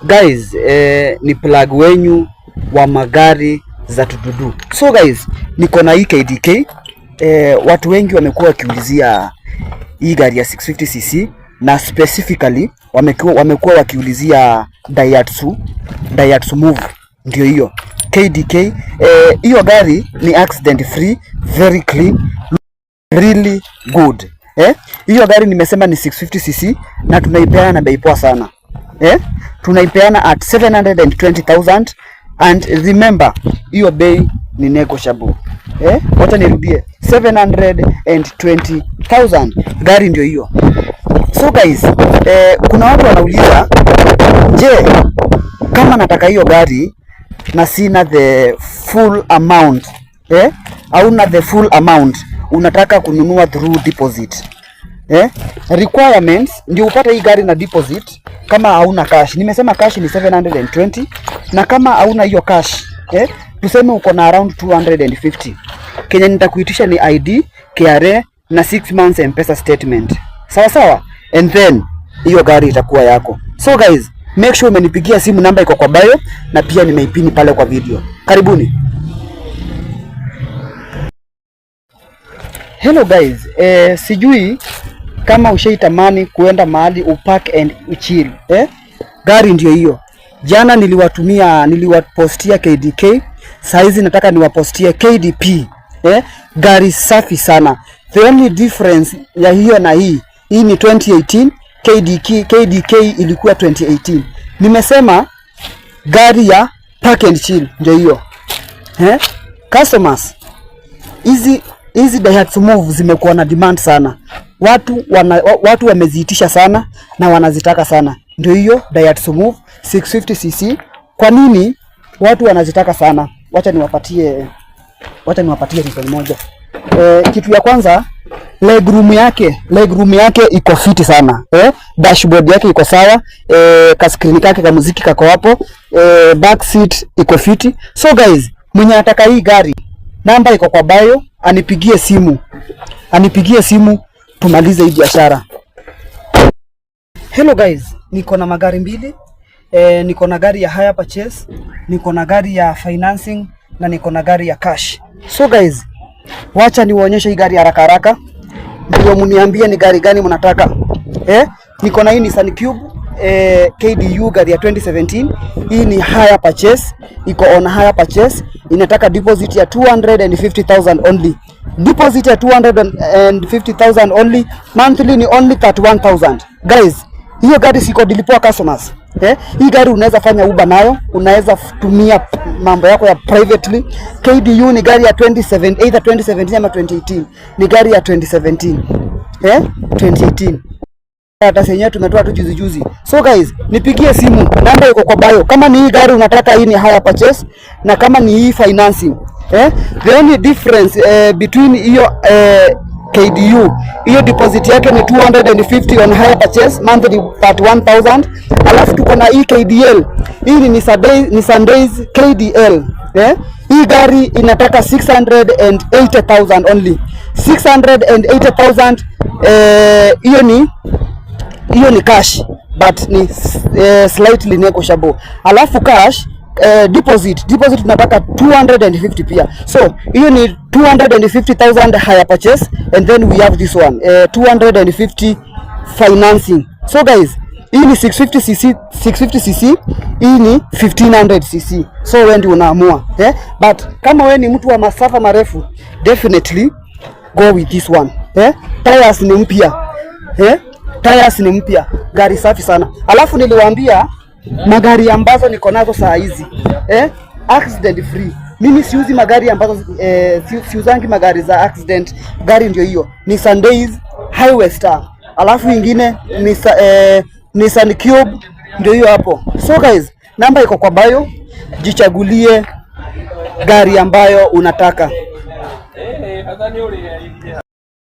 Guys, ni plug wenyu wa magari za Tududu. So guys, niko na hii KDK. Watu wengi wamekuwa wakiulizia hii gari ya 650cc na specifically wamekuwa wakiulizia Daihatsu Move. Ndio hiyo KDK. Hiyo gari ni accident free, very clean, really good. Hiyo gari nimesema ni 650cc na tunaipeana bei poa sana. Tunaipeana at 720,000 and remember hiyo bei ni negotiable. Wacha nirudie, 720,000 gari ndio hiyo. So guys, kuna watu wanauliza, je, kama nataka hiyo gari na sina the full amount, hauna the full amount, unataka kununua through deposit. Requirements ndio upata hii gari na deposit. Kama hauna cash, nimesema cash ni 720, na kama hauna hiyo cash, tuseme uko na around 250, Kenya nitakuitisha ni ID, KRA na 6 months M-Pesa statement. Sawa sawa, and then hiyo gari itakuwa yako. So guys, make sure umenipigia simu, namba iko kwa bio na pia nimeipini pale kwa video. Karibuni. Hello guys, sijui kama ushaitamani kuenda mahali upark and uchill. Gari ndio hiyo. Jana niliwapostia KDK, saizi nataka niwapostia KDP. Gari safi sana. The only difference ya hiyo na hii ni 2018, KDK ilikuwa 2018. Nimesema gari ya park and chill ndio hiyo. Customers, hizi Daihatsu Move zimekuwa na demand sana. Watu wameziitisha sana na wanazitaka sana. Ndio hiyo Daihatsu Move 650cc. Kwa nini watu wanazitaka sana? Wacha niwapatie reason moja. Kitu ya kwanza, legroom yake iko fiti sana. Dashboard yake iko sawa. Ka screen kake ka muziki kako hapo. Back seat iko fiti. So guys, mwenye anataka hii gari, namba iko kwa bio, anipigie simu tumalize hii biashara. Hello guys, niko na magari mbili. Niko na gari ya hire purchase, niko na gari ya financing na niko na gari ya cash. So guys, wacha niwaonyeshe hii gari haraka ndio mniambie ni gari gani mnataka. Niko na hii Nissan Cube KDU, gari ya 2017. Hii ni hire purchase, iko on hire purchase, inataka deposit ya 250,000 only. Deposit ya 250,000 only, monthly ni only 31,000. Guys, hiyo gari siko dilipoa customers. Hii gari unaweza fanya Uber nayo, unaweza tumia mambo yako ya privately. KDU ni gari ya 27, either 2017 ama 2018. Ni gari ya 2017. 2018. Hata senyewe tumetoa tu juzi. So guys, nipigie simu, namba iko kwa bio. Kama ni hii gari unataka, hii ni hire purchase, na kama ni hii financing. The only difference between hiyo KDU, hiyo deposit yake ni 250 on hire purchase, monthly 31,000. Alafu tuko na hii KDL. Hii ni Nissan Days KDL. Hii gari inataka 680,000 only. 680,000. Hiyo ni cash, but ni slightly negotiable. Alafu cash deposit tunataka 250 pia. So hiyo ni 250,000 hire purchase, and then we have this one 250 financing. So guys, hii ni 650cc, hii ni 1500cc. So wewe ndio unaamua. But kama wewe ni mtu wa masafa marefu, definitely go with this one. Tires ni mpya. Tires ni mpya. Gari safi sana. Alafu niliwaambia magari ambazo niko nazo saa hizi accident free. Mimi siuzi magari ambazo siuzangi magari za accident. Gari ndio hiyo Nissan Days Highway Star. Alafu ingine Nissan Cube ndio hiyo hapo. So guys, namba iko kwa bio, jichagulie gari ambayo unataka.